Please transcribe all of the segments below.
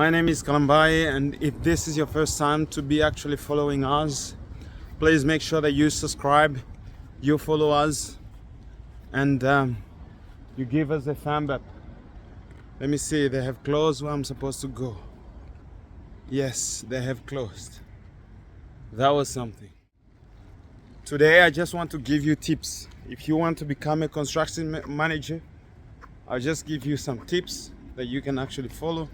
My name is Convey, and if this is your first time to be actually following us, please make sure that you subscribe, you follow us, and you give us a thumb up. Let me see, they have closed where I'm supposed to go. Yes, they have closed. That was something. Today I just want to give you tips. If you want to become a construction manager, I'll just give you some tips that you can actually follow,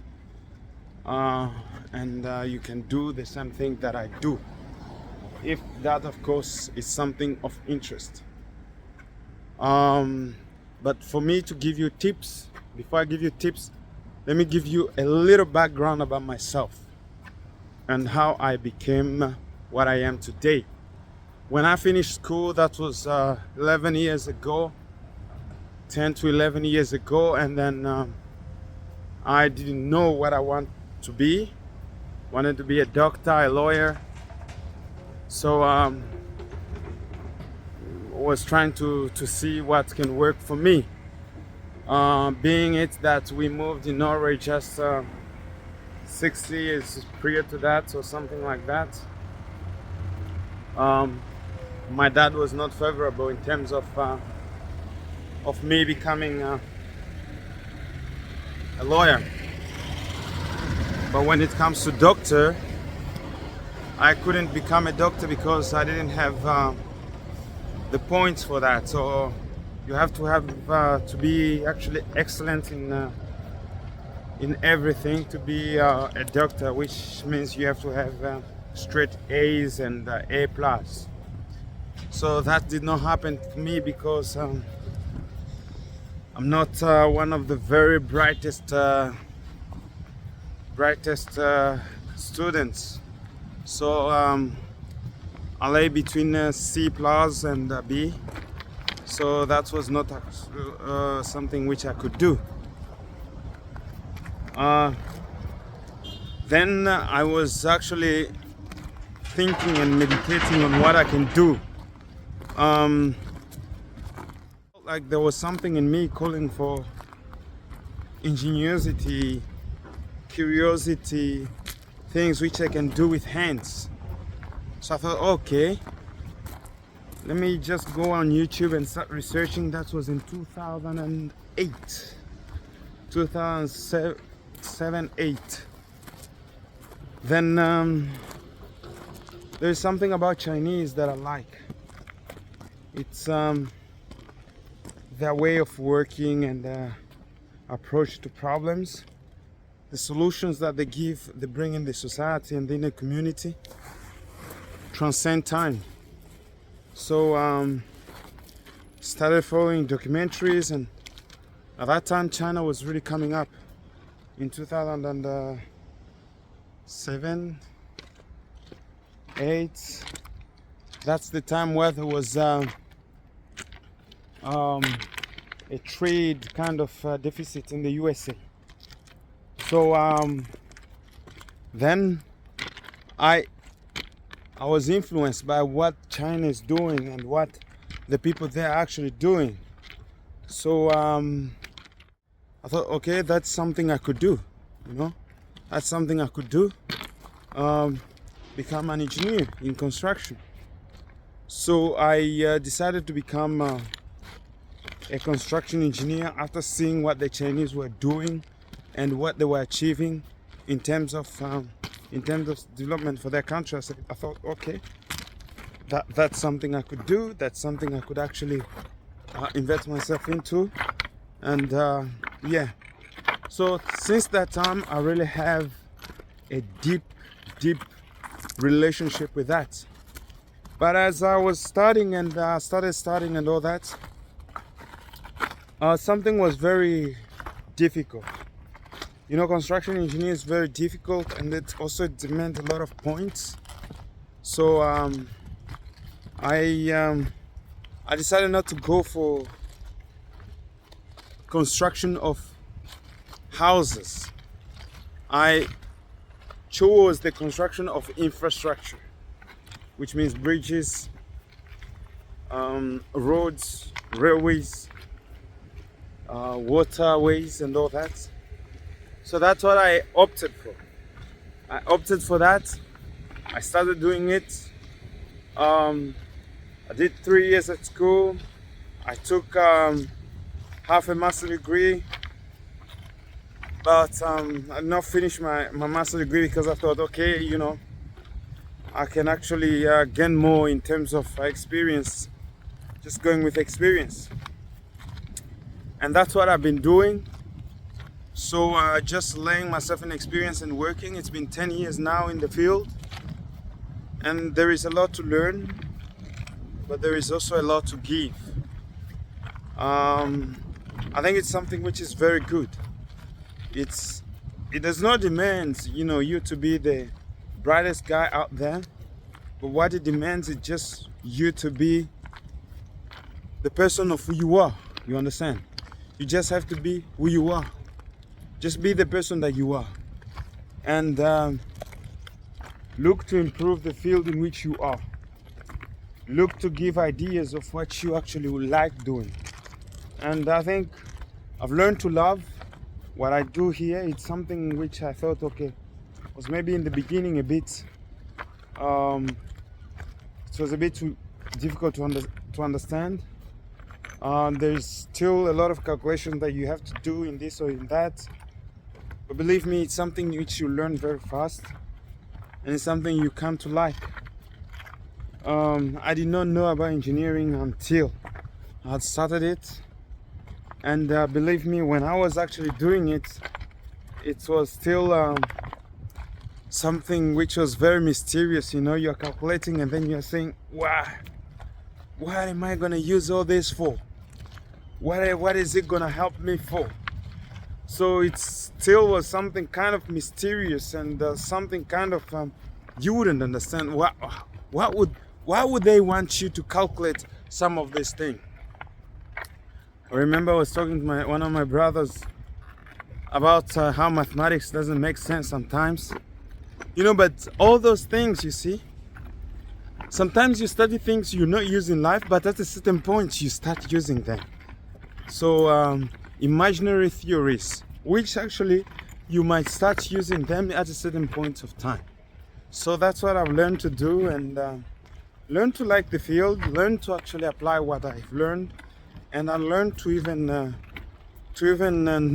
and you can do the same thing that I do, if that of course is something of interest. But for me to give you tips, before I give you tips, let me give you a little background about myself and how I became what I am today. When I finished school, that was 11 years ago, 10 to 11 years ago, and then I didn't know what I want to be. Wanted to be a doctor, a lawyer. So was trying to see what can work for me. Being it that we moved in Norway just 6 years prior to that, or something like that. My dad was not favorable in terms of me becoming a lawyer. But when it comes to doctor, I couldn't become a doctor because I didn't have the points for that. So you have to have to be actually excellent in everything to be a doctor, which means you have to have straight A's and A plus. So that did not happen to me because I'm not one of the very brightest students. So I lay between C plus and B. So that was not something which I could do. Then I was actually thinking and meditating on what I can do. Like there was something in me calling for ingenuity, curiosity, things which I can do with hands. So I thought, okay, let me just go on YouTube and start researching. That was in 2008, 2007, 8. Then there's something about Chinese that I like. It's their way of working and approach to problems, the solutions that they give, they bring in the society and in the community, transcend time. So started following documentaries, and at that time China was really coming up in 2007, 8. That's the time where there was a trade kind of deficit in the USA. So then I was influenced by what China is doing and what the people there are actually doing. So I thought, okay, that's something I could do. That's something I could do. Become an engineer in construction. So I decided to become a construction engineer after seeing what the Chinese were doing and what they were achieving in terms of development for their country. I thought, okay, that's something I could do. That's something I could actually invest myself into, and yeah. So since that time, I really have a deep relationship with that. But as I was studying and started studying and all that, something was very difficult. Construction engineer is very difficult, and it also demands a lot of points. So I decided not to go for construction of houses. I chose the construction of infrastructure, which means bridges, roads, railways, waterways, and all that. So that's what I opted for. I opted for that. I started doing it. I did 3 years at school. I took half a master degree, but I did not finish my master degree because I thought, okay, I can actually gain more in terms of experience, just going with experience. And that's what I've been doing. So just laying myself in experience and working. It's been 10 years now in the field, and there is a lot to learn, but there is also a lot to give. I think it's something which is very good. It does not demand, you to be the brightest guy out there, but what it demands is just you to be the person of who you are. You understand? You just have to be who you are. Just be the person that you are, and look to improve the field in which you are. Look to give ideas of what you actually would like doing. And I think I've learned to love what I do here. It's something which I thought, okay, was maybe in the beginning a bit, it was a bit too difficult to understand. There's still a lot of calculations that you have to do in this or in that. But believe me, it's something which you learn very fast, and it's something you come to like. I did not know about engineering until I had started it. And believe me, when I was actually doing it, it was still something which was very mysterious. You're calculating and then you're saying, wow, what am I going to use all this for? What is it going to help me for? So it still was something kind of mysterious, and something kind of you wouldn't understand. Why would they want you to calculate some of this thing? I remember I was talking to one of my brothers about how mathematics doesn't make sense sometimes. But all those things, you see, sometimes you study things you not use in life, but at a certain point you start using them. So imaginary theories, which actually you might start using them at a certain point of time. So that's what I've learned to do, and learn to like the field, learn to actually apply what I've learned, and I learned to even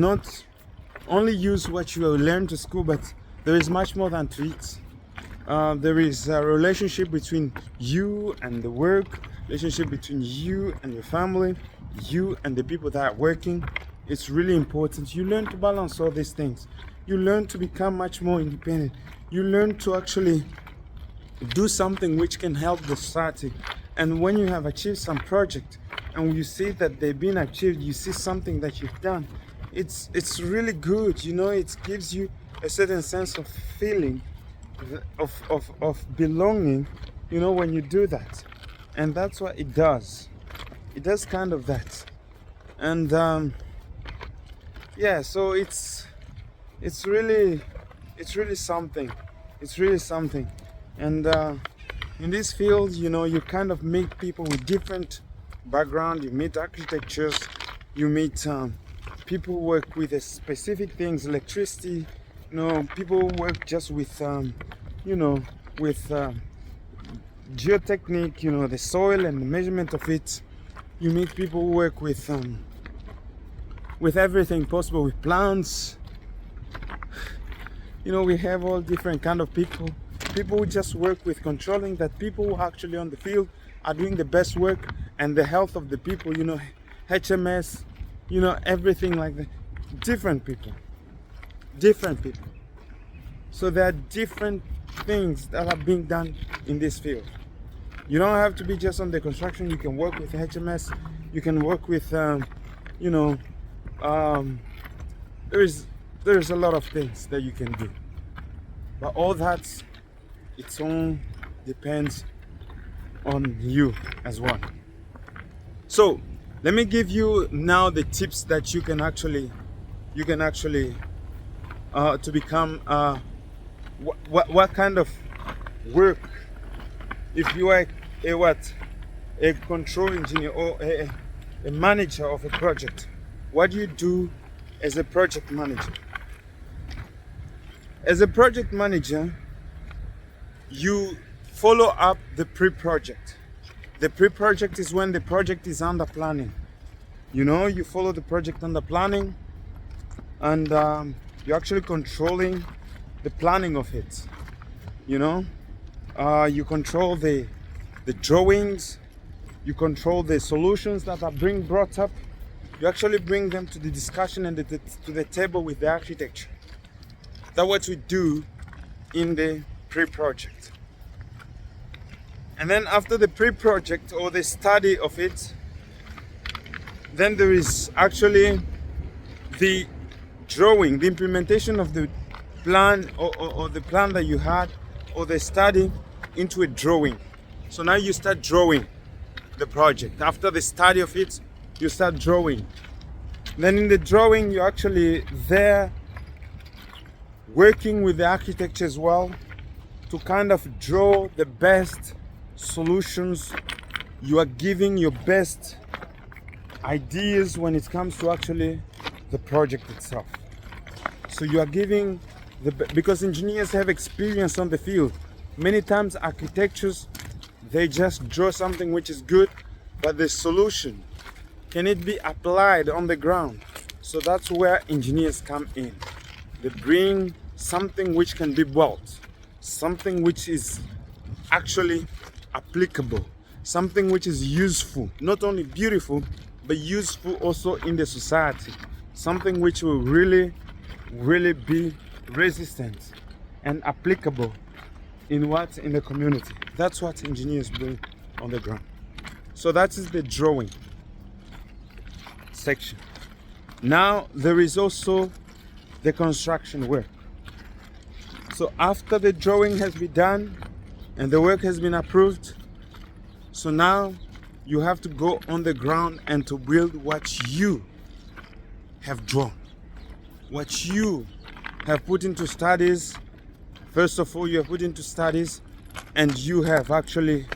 not only use what you learn to school, but there is much more than to it. There is a relationship between you and the work, relationship between you and your family, you and the people that are working. It's really important. You learn to balance all these things. You learn to become much more independent. You learn to actually do something which can help the society. And when you have achieved some project and you see that they've been achieved, you see something that you've done, it's really good. It gives you a certain sense of feeling of belonging, when you do that. And that's what it does. It does kind of that. And so it's really something. It's really something. And in this field, you kind of meet people with different background. You meet architectures, you meet people who work with specific things, electricity. People who work just with with geotechnique, the soil and the measurement of it. You meet people who work with everything possible, with plants. We have all different kind of people who just work with controlling that people who are actually on the field are doing the best work, and the health of the people, HMS, everything like that. Different people. So there are different things that are being done in this field. You don't have to be just on the construction. You can work with HMS. You can work with, there's a lot of things that you can do. But all that, it all depends on you as well. So let me give you now the tips that you can actually to become what kind of work, if you are a control engineer or a manager of a project. What do you do as a project manager? As a project manager, you follow up the pre-project. The pre-project is when the project is under planning. You know, you follow the project under planning, and you're actually controlling the planning of it. You know, you control the drawings, you control the solutions that are being brought up. You actually bring them to the discussion and to the table with the architecture. That's what we do in the pre-project. And then after the pre-project or the study of it, then there is actually the drawing, the implementation of the plan or the plan that you had or the study into a drawing. So now you start drawing the project. After the study of it, you start drawing. Then in the drawing, you're actually there working with the architect as well to kind of draw the best solutions. You are giving your best ideas when it comes to actually the project itself. So you are giving because engineers have experience on the field. Many times architectures, they just draw something which is good, but the solution, can it be applied on the ground? So that's where engineers come in. They bring something which can be built, something which is actually applicable, something which is useful, not only beautiful, but useful also in the society, something which will really be resistant and applicable in the community. That's what engineers bring on the ground. So that is the drawing section. Now there is also the construction work. So after the drawing has been done and the work has been approved, so now you have to go on the ground and to build what you have drawn, what you have put into studies. First of all, you have put into studies, and you have actually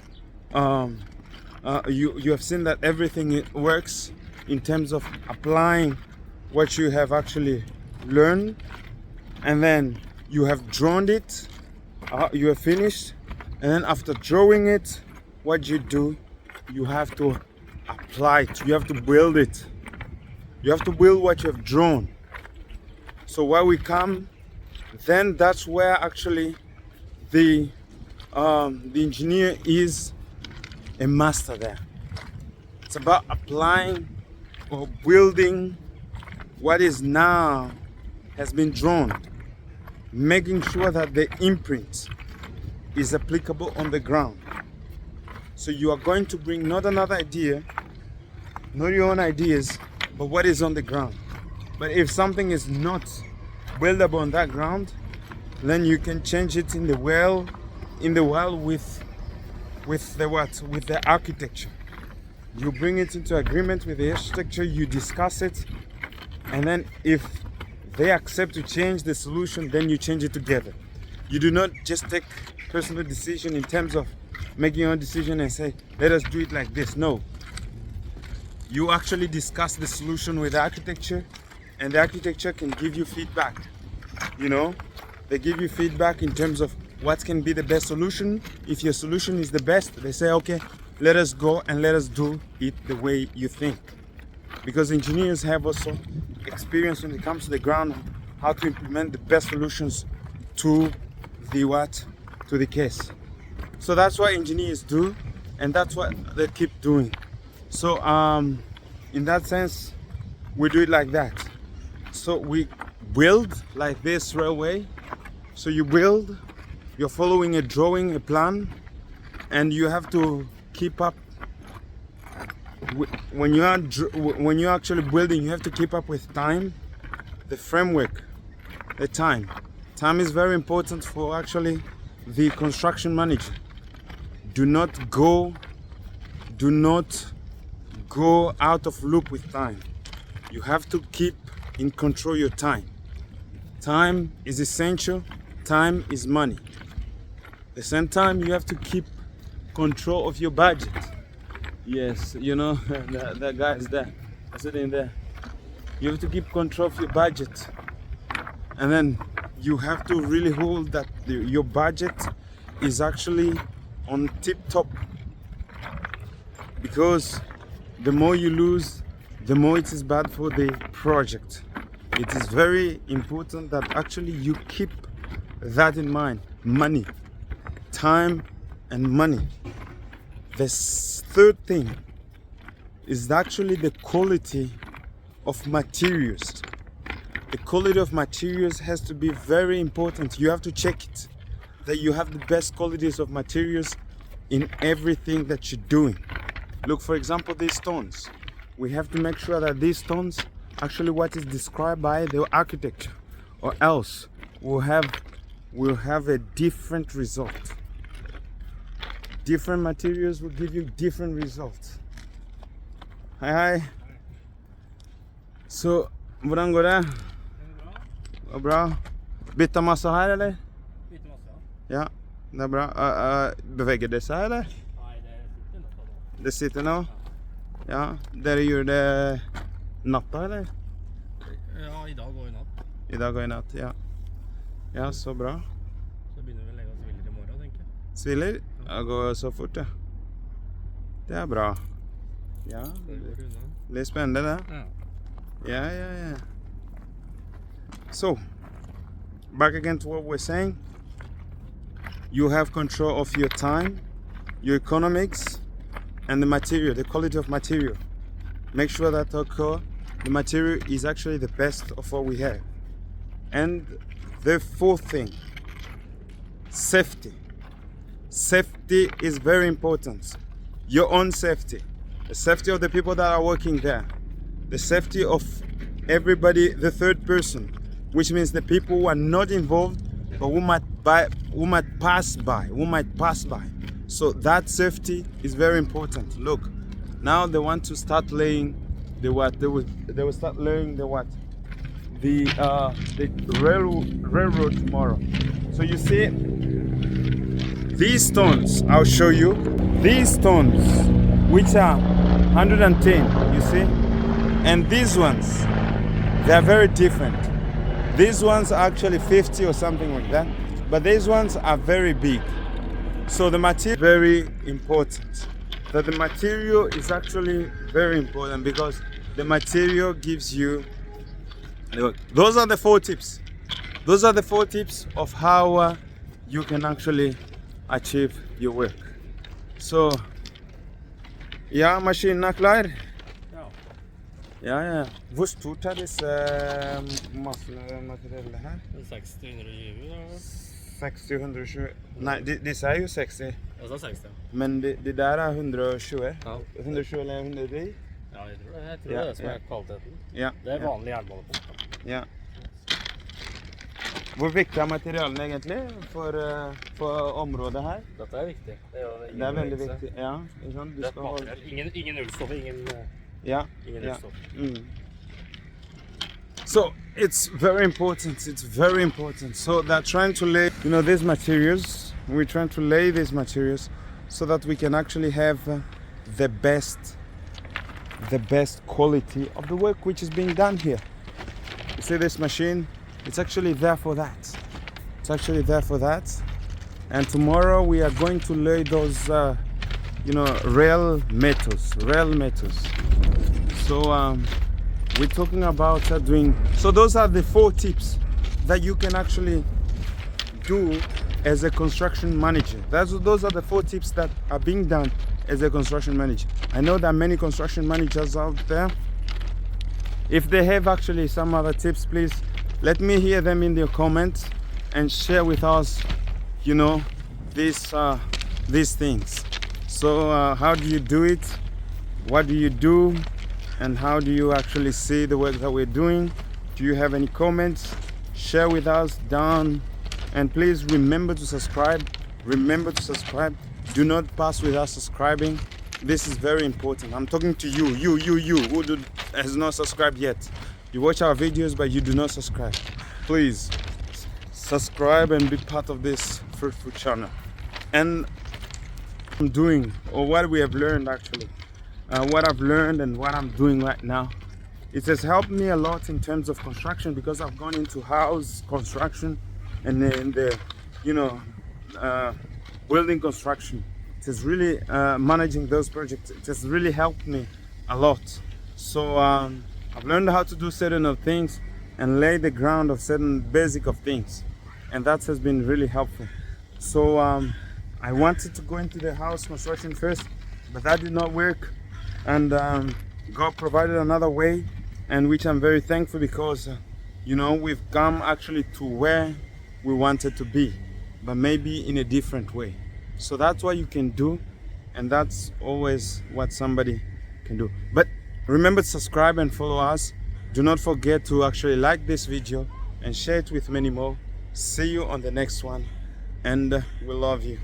you have seen that everything works in terms of applying what you have actually learned, and then you have drawn it, you have finished, and then after drawing it, what you do, you have to apply it, you have to build it, you have to build what you have drawn. So where we come, then that's where actually the engineer is a master there. It's about applying or building what is now has been drawn, making sure that the imprint is applicable on the ground. So you are going to bring not another idea, not your own ideas, but what is on the ground. But if something is not buildable on that ground, then you can change it in the well with the architecture. You bring it into agreement with the architecture, you discuss it, and then if they accept to change the solution, then you change it together. You do not just take personal decision in terms of making your own decision and say, let us do it like this. No. You actually discuss the solution with the architecture, and the architecture can give you feedback. You know, they give you feedback in terms of what can be the best solution. If your solution is the best, they say, okay, let us go and let us do it the way you think. Because engineers have also experience when it comes to the ground, how to implement the best solutions to the case. So that's what engineers do, and that's what they keep doing. So in that sense, we do it like that. So we build like this railway. So you build, you're following a drawing, a plan, and you have to keep up. When you're actually building, you have to keep up with time, the framework, the time. Time is very important for actually the construction manager. Do not go out of loop with time. You have to keep in control your time. Time is essential. Time is money. At the same time, you have to keep control of your budget. Yes, you know, that guy is there, sitting there. You have to keep control of your budget. And then you have to really hold that your budget is actually on tip top, because the more you lose, the more it is bad for the project. It is very important that actually you keep that in mind. Money, time and money. The third thing is actually the quality of materials. The quality of materials has to be very important. You have to check it, that you have the best qualities of materials in everything that you're doing. Look, for example, these stones. We have to make sure that these stones actually what is described by the architect, or else we'll have a different result. Different materials will give you different results. Hei. Så hvordan går det? Det er bra. Bytter masse her, eller? Bytter masse, ja. Ja, det er bra. Beveger det seg, eller? Nei, det sitter nå. Ja, dere gjør det natta, eller? Ja, i dag og i natt. I dag og i natt, ja. Ja, så bra. Så begynner vi å legge oss sviller i morgen, tenker jeg. Sviller? Ja, går så fort, ja. Det er bra. Ja, det er spennende, det. Yeah. So, back again to what we're saying. You have control of your time, your economics, and the material, the quality of material. Make sure that the material is actually the best of what we have. And the fourth thing, safety. Safety is very important. Your own safety, the safety of the people that are working there, the safety of everybody, the third person, which means the people who are not involved but who might pass by. So that safety is very important. Look, now they want to start laying the what? They will start laying the what? The railroad tomorrow. So you see, these stones, I'll show you. These stones, which are 110, you see, and these ones, they are very different. These ones are actually 50 or something like that, but these ones are very big. So the material is very important. That the material is actually very important, because the material gives you. Look, those are the 4 tips. Those are the 4 tips of how you can actually achieve your work. So, ja, maskinen er klar. Ja. Hvor stort er disse masse materialer her? 60-120 da. 60-120. Nei, disse er jo 60. Ja, det er 60. Men de der er 120. Ja. 120 eller 110? Ja, jeg tror det er det som er kvaliteten. Ja. Det er vanlig jernbanepump. Ja. Hvor viktig er materialene egentlig for området her? Dette er viktig. Det er veldig viktig, ja. Rett material. Ingen ullstoff, ingen ullstoff. So it's very important. So they're trying to lay, these materials. We're trying to lay these materials so that we can actually have the best quality of the work which is being done here. You see this machine? It's actually there for that. And tomorrow we are going to lay those, rail metals. So we're talking about doing. So those are the 4 tips that you can actually do as a construction manager. Those are the 4 tips that are being done as a construction manager. I know there are many construction managers out there. If they have actually some other tips, please let me hear them in the comments and share with us, these things. So how do you do it? What do you do? And how do you actually see the work that we're doing? Do you have any comments? Share with us down. And please remember to subscribe. Do not pass without subscribing. This is very important. I'm talking to you who has not subscribed yet. You watch our videos but you do not subscribe. Please subscribe and be part of this Fruitful channel. And I'm doing, or what we have learned actually, what I've learned and what I'm doing right now it has helped me a lot in terms of construction, because I've gone into house construction and in the, you know, building construction. It has really managing those projects. It has really helped me a lot. So I've learned how to do certain of things and lay the ground of certain basic of things, and that has been really helpful. So I wanted to go into the house construction first, but that did not work, and God provided another way, and which I'm very thankful, because you know, we've come actually to where we wanted to be, but maybe in a different way. So that's what you can do, and that's always what somebody can do. But remember to subscribe and follow us. Do not forget to actually like this video and share it with many more. See you on the next one, and we love you.